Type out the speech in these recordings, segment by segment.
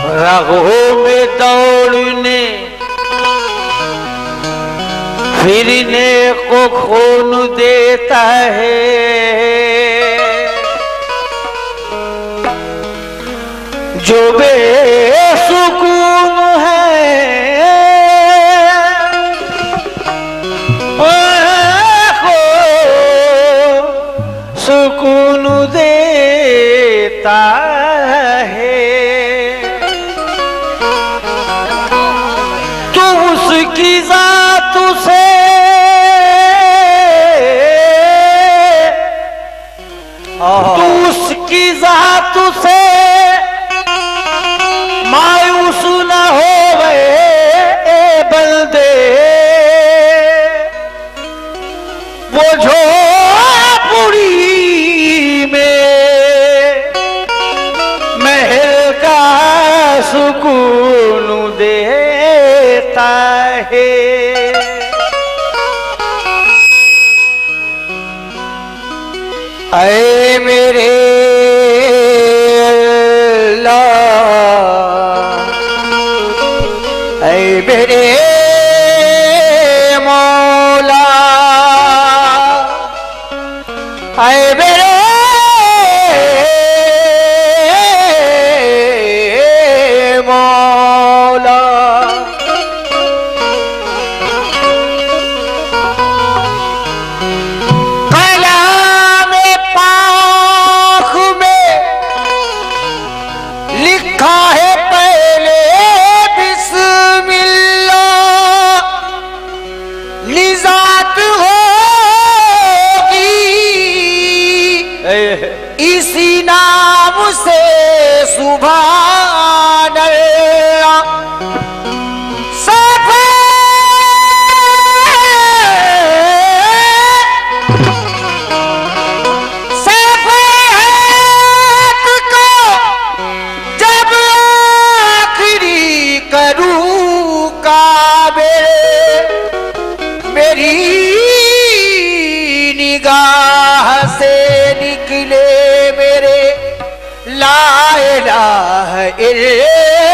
राहों में दौड़ने फिरने को खून देता है, जो बेसुकून है को सुकून देता है। तो उसकी जात से तो उसकी जात से मायूस न हो गए बंदे, वो झोपड़ी में महल का सुकून देता है। ऐ मेरे अल्लाह, ऐ मेरे मौला, ऐ मेरे मौला। लिखा है पहले बिस्मिल्लाह, निजात होगी इसी नाम से सुभान अल्लाह। मेरी निगाह से निकले मेरे ला इलाहा इल्लल्लाह।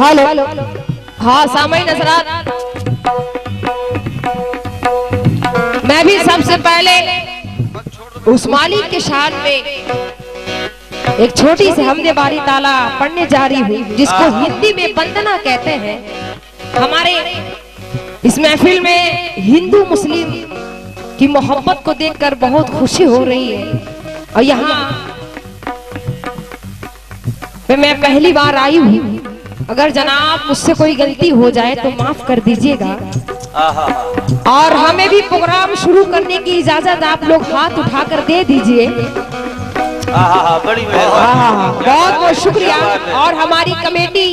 हेलो, हाँ सामईन हज़रात, मैं भी सबसे पहले उस मालिक के शान में एक छोटी सी हमदे बारी ताला पढ़ने जा रही हूँ, जिसको हिंदी में वंदना कहते हैं। हमारे इस महफिल में हिंदू मुस्लिम की मोहब्बत को देखकर बहुत खुशी हो रही है। और यहाँ पे मैं पहली बार आई हूँ, अगर जनाब मुझसे कोई गलती हो जाए तो माफ कर दीजिएगा। और हमें भी प्रोग्राम शुरू करने की इजाजत आप लोग हाथ उठाकर दे दीजिए। बड़ी बहुत बहुत शुक्रिया। और हमारी कमेटी,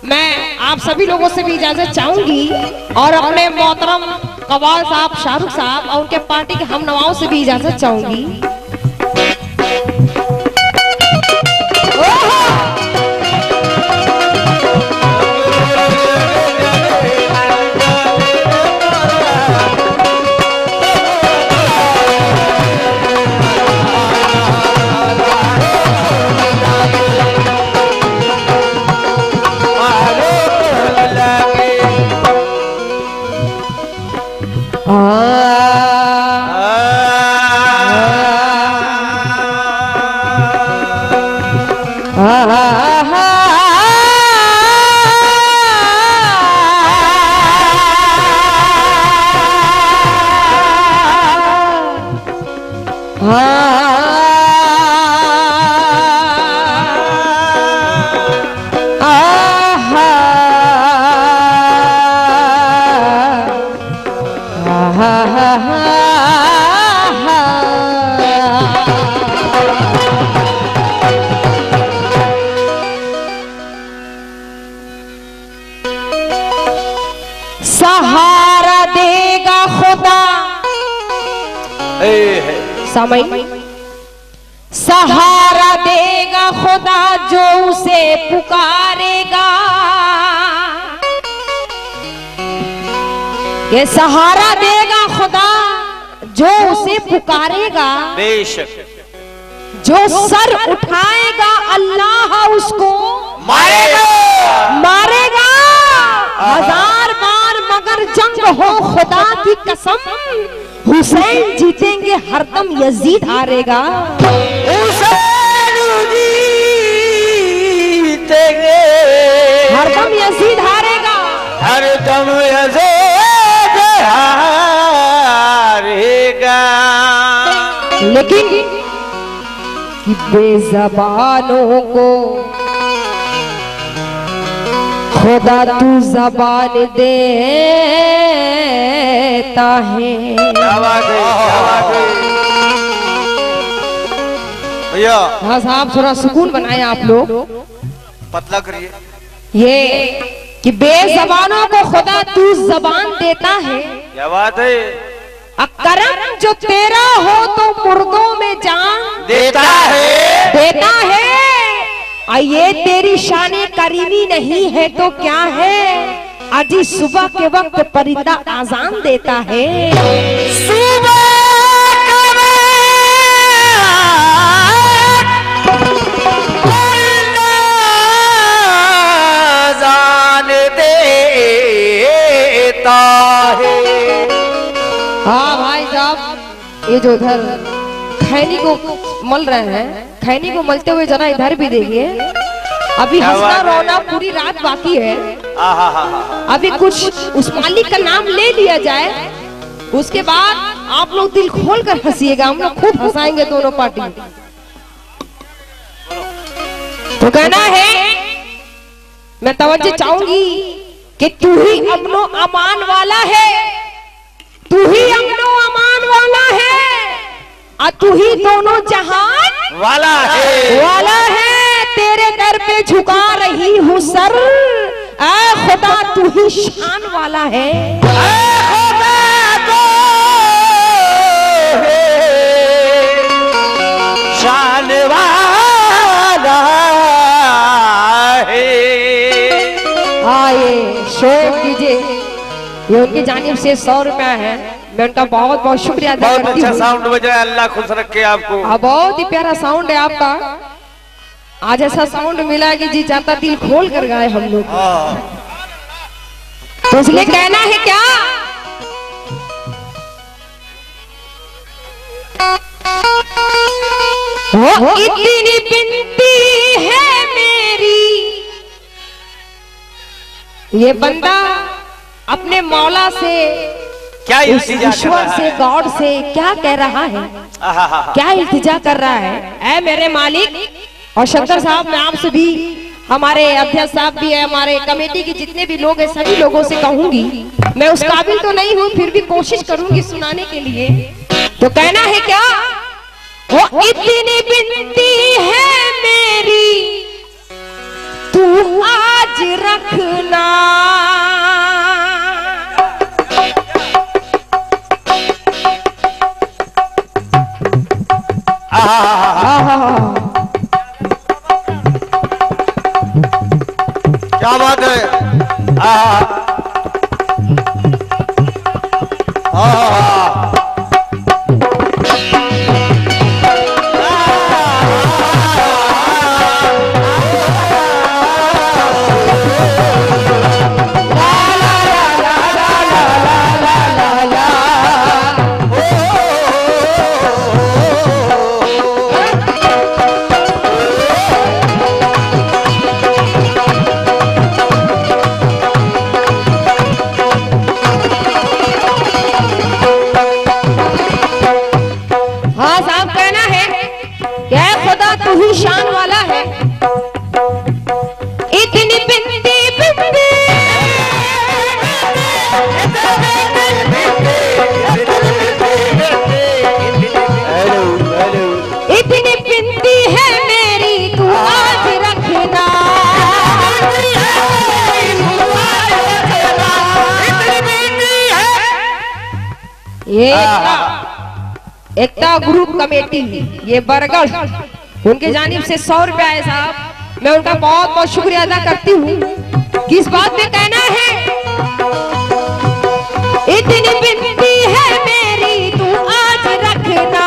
मैं आप सभी लोगों से भी इजाजत चाहूंगी और अपने मोहतरम कवाल साहब, शाहरुख साहब और उनके पार्टी के हम नवाओं से भी इजाजत चाहूंगी। सहारा देगा खुदा समय, सहारा देगा खुदा जो उसे पुकारेगा। ये सहारा देगा खुदा जो उसे पुकारेगा। बेशक जो सर उठाएगा अल्लाह उसको मारेगा, मारेगा 1000 बार मगर जंग हो खुदा की कसम, हुसैन जीतेंगे हरदम यजीद हारेगा। हुसैन जीतेंगे हरदम यजीद हारेगा, हरदम यजीद हारेगा। लेकिन कि बेज़बानों को खुदा तू जबान देता है। क्या बात है, क्या बात है भैया। हाँ साहब, थोड़ा सुकून बनाए आप लोग, पतला करिए। ये कि बेज़बानों को खुदा तू जबान देता है। क्या बात है। करम जो तेरा हो तो मुर्दों में जान देता है, देता है। ये तेरी शाने करीमी नहीं है तो क्या है, अजी सुबह के वक्त परिंदा आजान देता है। सुबह आजान देता है। हाँ भाई साहब, ये जो उधर खैनी को मल रहे हैं, खैनी को मलते हुए जरा इधर भी देखिए। अभी हंसना रोना पूरी रात बाकी है। अभी कुछ उस मालिक का नाम ले लिया जाए, उसके बाद आप लोग दिल खोल कर हंसिएगा। हम लोग खूब हंसाएंगे दोनों पार्टी। तो कहना है, मैं तवज्जो चाहूंगी कि तू ही अमनो अमान वाला है, तू ही अमनो अमान वाला है, और तू ही दोनों जहान वाला है, वाला है। तेरे दर पे झुका रही हूँ सर, ऐ खुदा तू ही शान वाला है। शान वाला है। आए शोर कीजिए, ये उनकी जानिब से 100 रुपया है। मैं उनका बहुत बहुत शुक्रिया अदा बहुत करती अच्छा हूँ। साउंड बजा है, अल्लाह खुश रखे आपको। बहुत ही प्यारा साउंड है आपका। आज ऐसा साउंड मिला कि जी चाहता दिल खोल कर गाए हम लोग। तो इसलिए कहना है क्या, वो इतनी बिनती है मेरी। ये बंदा अपने मौला से, क्या ईश्वर से, गॉड से क्या कह रहा है, क्या इल्तिजा कर रहा है। ऐ मेरे मालिक, और शंकर साहब, मैं आपसे भी, हमारे अध्यक्ष साहब भी है, हमारे कमेटी के जितने भी लोग हैं, सभी लोगों से कहूंगी, मैं उस काबिल तो नहीं हूँ, फिर भी कोशिश करूंगी सुनाने के लिए। तो कहना है क्या, वो इतनी बिनती है मेरी, तू आज रखना। क्या बात है। है, इतनी बिंदी बिंदी इतनी बिंदी है मेरी, तू आज रखना। ये एकता ग्रुप कमेटी, ये बरगढ़, उनके जानिब से 100 रुपया है साहब। मैं उनका बहुत बहुत शुक्रिया अदा करती हूँ। किस बात में कहना है, इतनी बिनती है मेरी, तू आज रखना।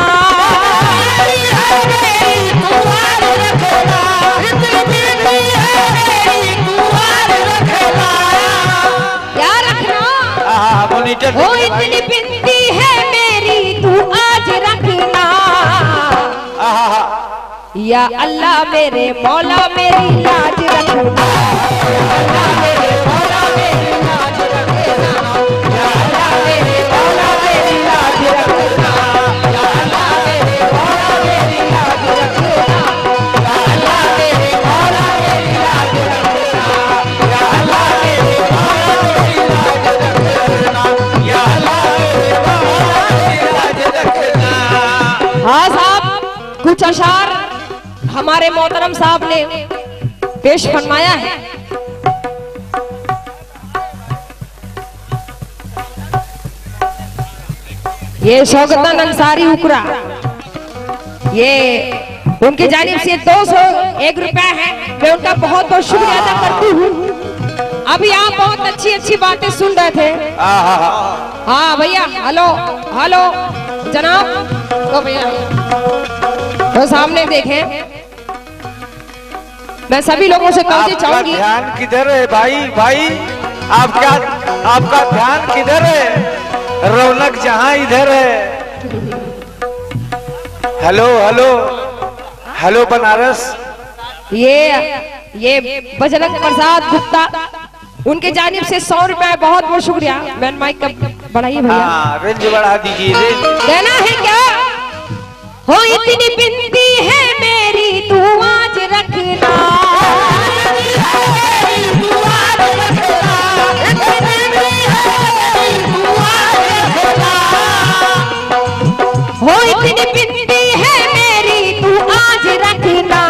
क्या रखना? ओ इतनी बिनती है मेरी, तू आज रखना। या अल्लाह मेरे मौला मेरी लाज रखना। अल्लाह मेरे मौला मेरी लाज रखना। या अल्लाह मेरे मौला मेरी लाज रखना। या अल्लाह मेरे मौला मेरी लाज रखना। या अल्लाह मेरे मौला मेरी लाज रखना। या अल्लाह मेरे मौला मेरी लाज रखना। या अल्लाह मेरे मौला मेरी लाज रखना। हाँ साहब, कुछ अशार हमारे मोहतरम साहब ने पेश फरमाया है। ये शौकतन अंसारी उकरा, ये उनकी जानिब से 201 रुपया है। मैं उनका बहुत बहुत शुक्रिया अदा करती हूँ। अभी आप बहुत अच्छी अच्छी बातें सुन रहे थे। हाँ भैया, हेलो हेलो जनाब, तो भैया तो सामने देखें। मैं सभी लोगों से कहना चाहूंगी, ध्यान किधर है भाई? भाई आपका ध्यान किधर है? रौनक जहां इधर है। Hello hello hello Banaras. ये बजरंग प्रसाद गुप्ता, उनके जानिब से 100 रुपया, बहुत बहुत शुक्रिया। मैन माइक का बढ़ाइए भैया। हाँ, रेंज बढ़ा दीजिए। कहना है क्या, हो इतनी बिनती है मेरी, तू आज रखना। हो इतनी बिनती है मेरी, तू आज रखना।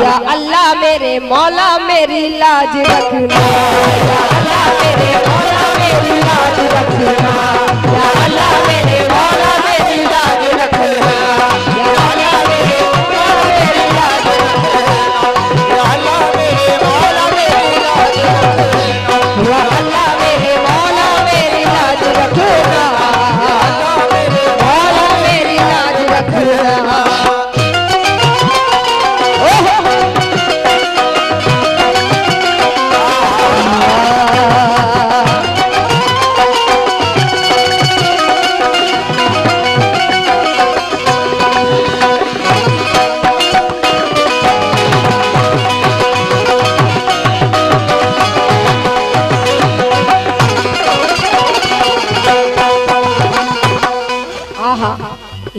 या अल्लाह मेरे मौला मेरी लाज रखना। या अल्लाह मेरे मौला मेरी लाज रखना। या अल्लाह मेरे मौला मेरी लाज रखना। या अल्लाह मेरे मौला मेरी लाज रखना। या अल्लाह मेरे मौला मेरी लाज रखना। या अल्लाह मेरे मौला मेरी लाज रखना। या अल्लाह मेरे मौला मेरी लाज रखना।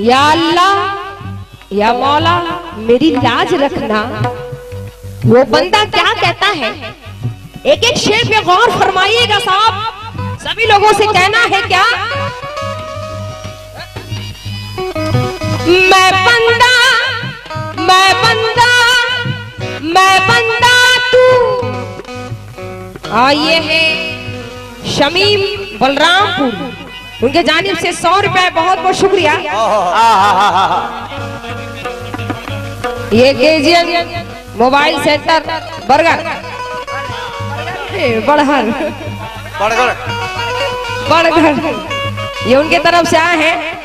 या अल्लाह या मौला मेरी लाज रखना। वो बंदा क्या कहता है, एक एक शेर पे गौर फरमाइएगा साहब। सभी लोगों से कहना है क्या, मैं बंदा मैं बंदा मैं बंदा तू। ये है शमीम बलरामपुर, उनके जानिब से 100 रुपए, बहुत बहुत शुक्रिया। ये केजीएन मोबाइल सेंटर बरगढ़ ये उनके तरफ से आए हैं।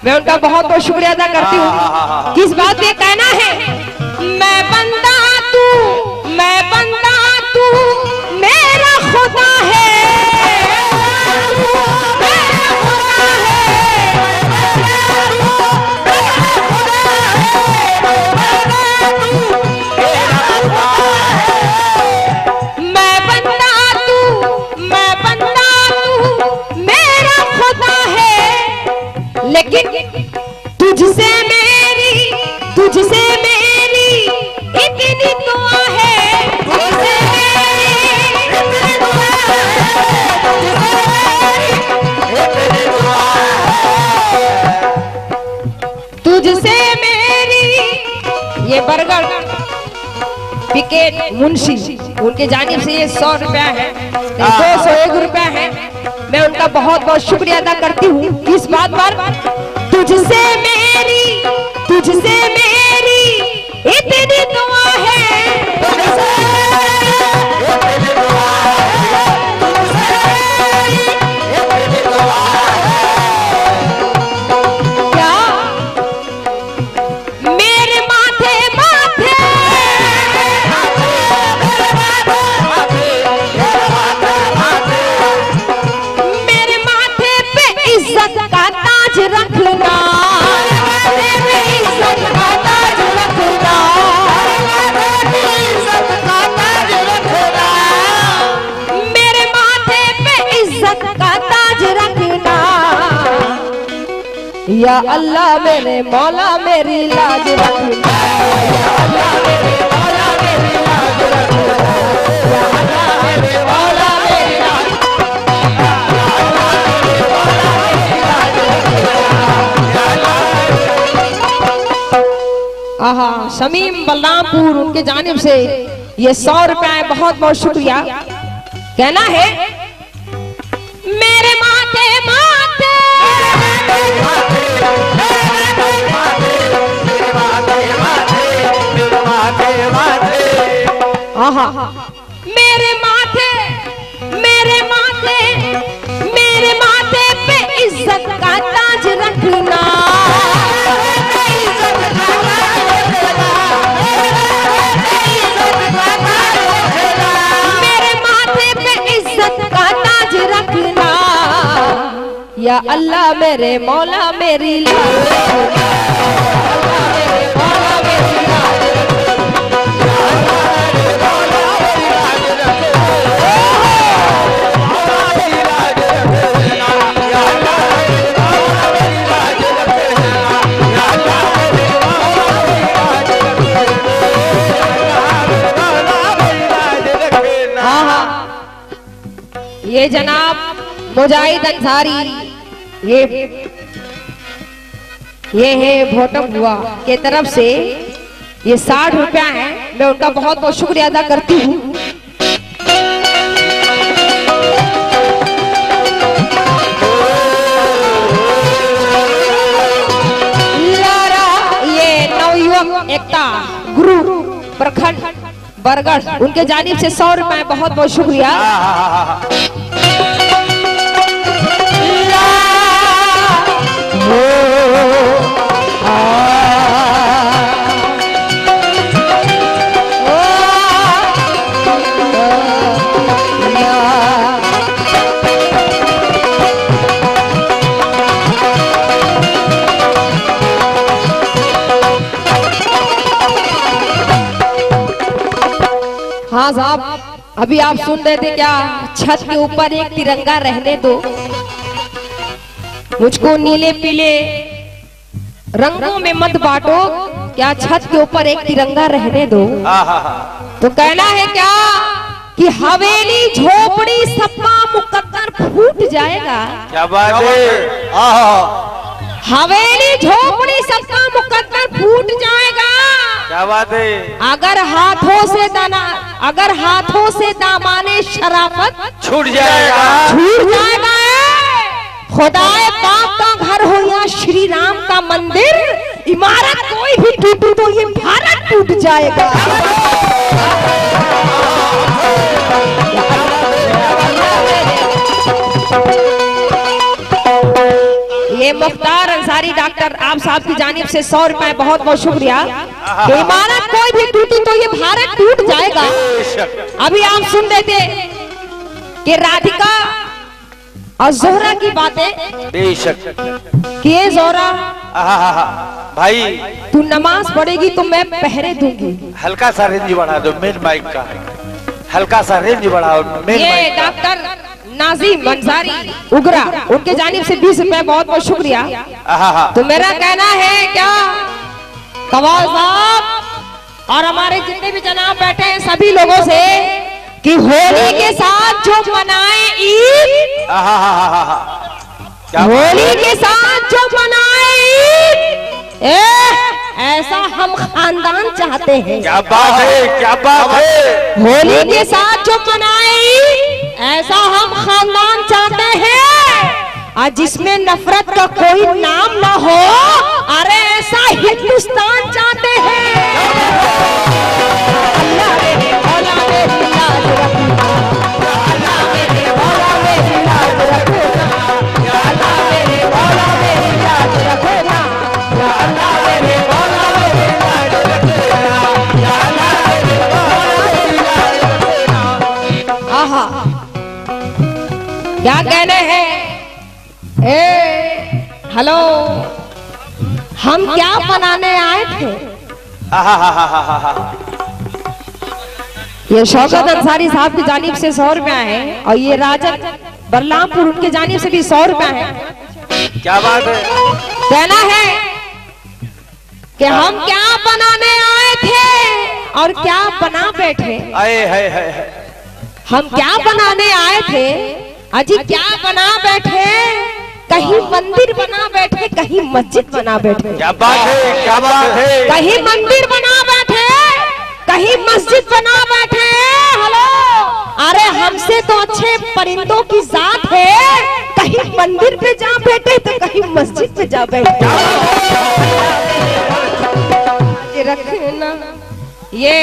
मैं उनका बहुत बहुत शुक्रिया अदा करती हूँ। किस बात पे कहना है, मैं बंदा तू मेरा खुदा है। लेकिन तुझसे ये बरगढ़ विकेट मुंशी उनके जानिब से ये 100 रुपया है, 201 रुपया है। मैं उनका बहुत बहुत शुक्रिया अदा करती हूँ इस बात पर। तुझसे मेरी इतनी दुआ है, क्या मेरे माथे मेरे माथे पे इज्जत का ताज रखना, या अल्लाह मेरे मौला मेरी लाज रखना, या अल्लाह मेरे मौला मेरी लाज रखना, या अल्लाह मेरे मौला मेरी लाज रखना। आहा, शमीम बलरामपुर उनके जानिब से ये 100 रुपया है, बहुत बहुत शुक्रिया। कहना है मेरे माथे आहा, मेरे माथे पे इज्जत का ताज रखना, मेरे माथे पे इज्जत का ताज रखना, या अल्लाह मेरे मौला मेरी लाज रखना, अल्लाह मेरे मौला मेरी लाज ये जनाब मुजाहिद अंसारी ये है भोटम हुआ के तरफ से ये 60 रुपया है। मैं उनका बहुत बहुत शुक्रिया अदा करती हूँ। ये नवयुवक एकता गुरु प्रखंड बरगढ़ उनके जानिब से 100 रुपए बहुत बहुत शुक्रिया। हाँ साहब, अभी आप सुन रहे थे क्या, छत के ऊपर एक तिरंगा रहने दो, मुझको नीले पीले रंगों में मत बांटो, क्या छत के ऊपर एक तिरंगा रहने दो। तो कहना है क्या कि हवेली झोपड़ी सपा मुकद्दर फूट जाएगा। क्या बात है, हवेली झोपड़ी सपा मुकद्दर फूट जाएगा। क्या बात है, अगर हाथों से दामाने शराफत छूट जाएगा, छूट जाएगा। खुदाए पाक का घर हो या श्री राम का मंदिर, इमारत कोई भी टूटी तो ये भारत टूट जाएगा। ये मुख्तार अंसारी डॉक्टर आप साहब की जानिब से 100 रुपए बहुत बहुत शुक्रिया। इमारत कोई भी टूटी तो ये भारत टूट जाएगा। अभी आप सुन रहे थे कि राधिका और जोहरा की बातें, बेशक कि ये जोहरा भाई तू नमाज पढ़ेगी तो मैं पहरे दूंगी। हल्का सा रेंज बढ़ा दो मेन माइक का, हल्का सा रेंज बढ़ाओ। ये डॉक्टर नाजिम अंसारी उगरा उनके जानिब से 20 रुपए बहुत बहुत शुक्रिया। तो मेरा कहना है क्या कवाल साहब और हमारे जितने भी जनाब बैठे हैं सभी लोगों से कि होली के साथ जो मनाए ईद, होली के साथ जो मनाए ईद, ऐसा हम खानदान चाहते हैं। क्या बात है, क्या बात है। होली के साथ जो मनाई ऐसा हम खानदान चाहते हैं, और जिसमें नफरत का कोई नाम ना हो, अरे ऐसा हिंदुस्तान चाहते हैं। अल्लाह मेरे मौला मेरी लाज रखना, अल्लाह मेरे मौला मेरी लाज रखना, अल्लाह मेरे मौला मेरी लाज रखना, अल्लाह मेरे मौला मेरी लाज रखना, अल्लाह मेरे मौला मेरी लाज रखना। आहा, क्या कहने हैं? हेलो, हम क्या बनाने आए थे? ये शौकत अंसारी साहब की जानिब से 100 रुपया है, और ये राजन बरलामपुर उनके जानिब से भी 100 रुपया है। क्या बात है। कहना है कि हम क्या बनाने आए थे और क्या बना बैठे। आए है। हम क्या बनाने आए थे, अजी क्या बना बैठे। कहीं मंदिर बना बैठे, कहीं मस्जिद बना बैठे। क्या बात है, क्या बात है। कहीं मंदिर बना बैठे, कहीं मस्जिद बना बैठे। हेलो, अरे हमसे तो अच्छे परिंदों की जात है, कहीं मंदिर पे जा बैठे तो कहीं मस्जिद पे जा बैठे। रखना। ये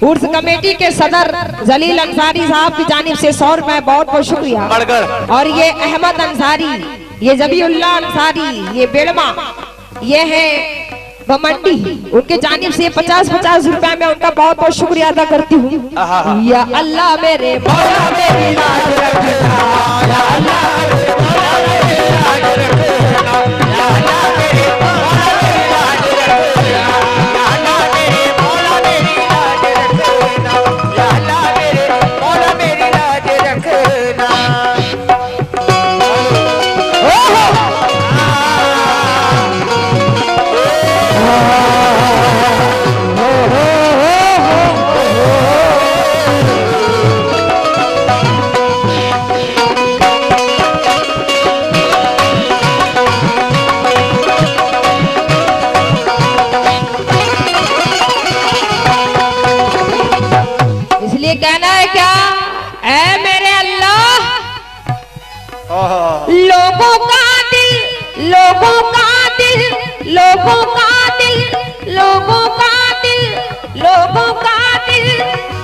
उर्स कमेटी के सदर जलील अंसारी साहब की जानिब से 100 रुपए, बहुत बहुत शुक्रिया। और ये अहमद अंसारी, ये जबीउल्लाह अंसारी, ये बेड़मा, ये है बमंडी, उनके जानिब से 50-50 रुपए में उनका बहुत बहुत शुक्रिया अदा करती हूँ। या अल्लाह मेरे मौला मेरी लाज रखना, या अल्लाह मेरे मौला मेरी लाज रखना, या अल्लाह मेरे मौला मेरी लाज रखना, या अल्लाह मेरे मौला मेरी लाज रखना, या अल्लाह मेरे मौला मेरी लाज रखना। इसलिए कहना है क्या, ऐ मेरे अल्लाह, लोगों का दिल, लोगों का दिल, लोगों का दिल, लोगों का दिल, लोगों का दिल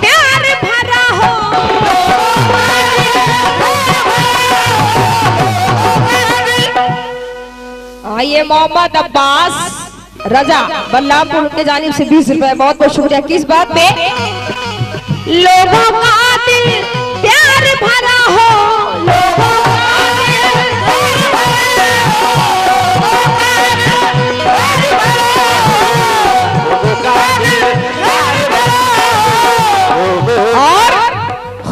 प्यार भरा हो। आइए मोहम्मद अब्बास रजा बल्लामपुर के जानिब से 20 रुपए, बहुत बहुत शुक्रिया। किस बात पे? लोगों का दिल प्यार भरा हो, लोगों का दिल और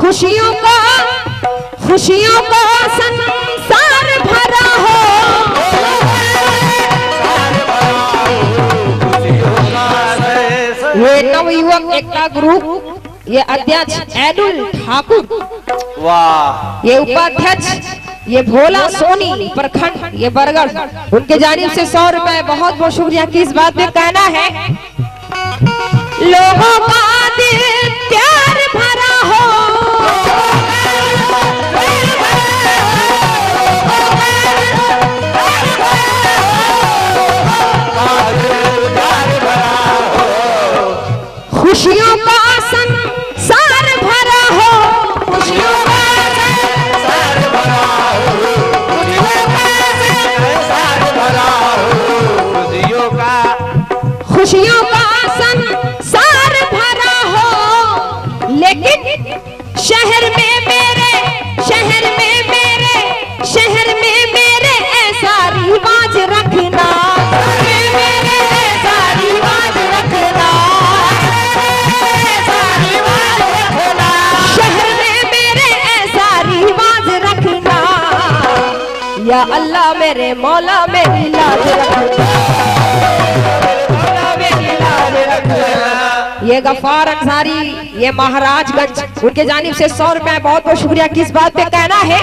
खुशियों का संसार भरा हो। ये नवयुवक एकता ग्रुप, ये अध्यक्ष एडुल ठाकुर, वाह। ये उपाध्यक्ष ये भोला सोनी प्रखंड, ये बरगढ़, उनके जानिब से 100 रुपए, बहुत बहुत शुक्रिया। किस बात पे कहना है? लोगों का दिल प्यार भरा हो, खुशियों का संसार भरा हो, खुशियों का संसार भरा हो, खुशियों का संसार भरा हो। लेकिन शहर में मेरे, शहर में मेरे, शहर में मेरे ऐसा रिवाज रखना, या अल्लाह मेरे मौला मेरी लाज रखना, ये गफ्फार अंसारी, ये महाराजगंज, उनके जानिब से 100 रुपए, बहुत बहुत शुक्रिया। किस बात पे कहना है?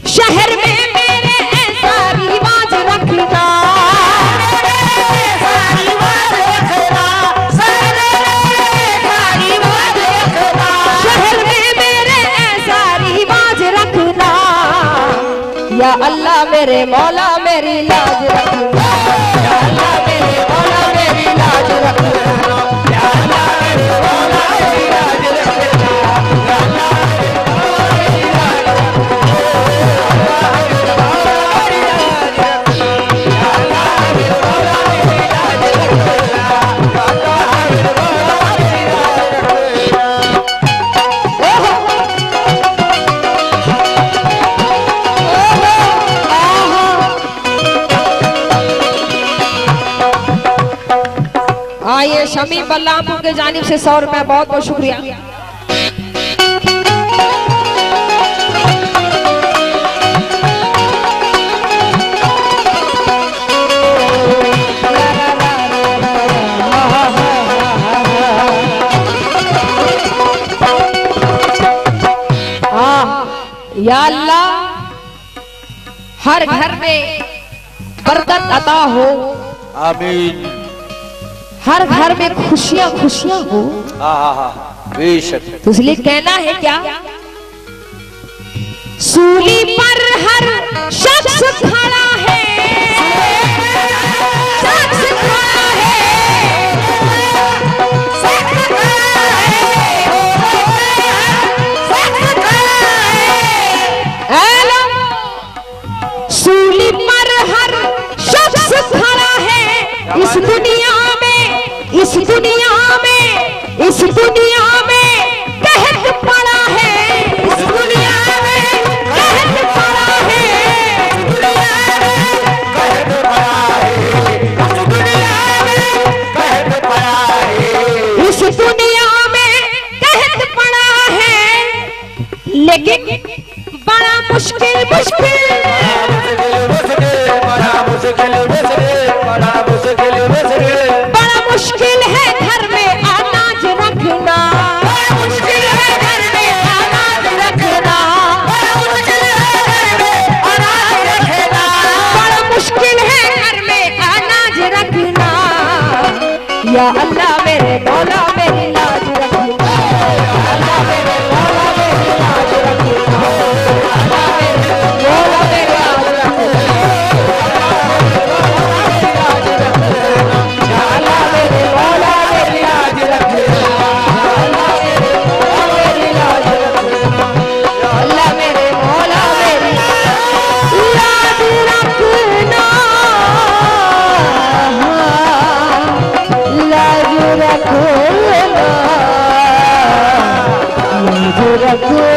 शहर में मेरे ऐसा रिवाज रखना, अल्लाह मेरे मौला मेरी लाज रखना, या अल्लाह मेरे मौला मेरी लाज रखना, या अल्लाह मेरे मौला मेरी लाज रखना, या अल्लाह मेरे मौला मेरी लाज रखना, या अल्लाह मेरे मौला मेरी लाज रखना, या अल्लाह मेरे मौला मेरी लाज रखना। आइए शमी बल्लामपुर के जानिब से 100 रुपए, बहुत बहुत शुक्रिया। या अल्लाह हर घर में बरकत अता हो, आमीन। हर घर में खुशियां खुशियां हो। बेशक। तो इसलिए कहना है क्या, सूली पर हर शख्स खड़ा है, शख्स खड़ा है, शख्स खड़ा है, शख्स खड़ा है। हेलो, सूली पर हर शख्स खड़ा है इस दुनिया में, इस दुनिया में, इस दुनिया में कहत पड़ा है, इस दुनिया में कहत पड़ा है, इस दुनिया में कहत पड़ा है, इस दुनिया में कहत पड़ा है, इस दुनिया में कहत पड़ा है। लेकिन बड़ा मुश्किल मुश्किल बड़ा मुश्किल है घर में अनाज रखना, बड़ा मुश्किल है घर में अनाज रखना, बड़ा मुश्किल है घर में अनाज रखना, बड़ा मुश्किल है घर में अनाज रखना। या अल्लाह मेरे मौला मेरी लाज रखना, या अल्लाह मेरे मौला मेरी लाज रखना, अल्लाह मेरे मौला मेरी लाज रखना, या अल्लाह मेरे मौला मेरी लाज रखना, या अल्लाह मेरे मौला मेरी लाज रखना, लाज रखना, लाज रखना।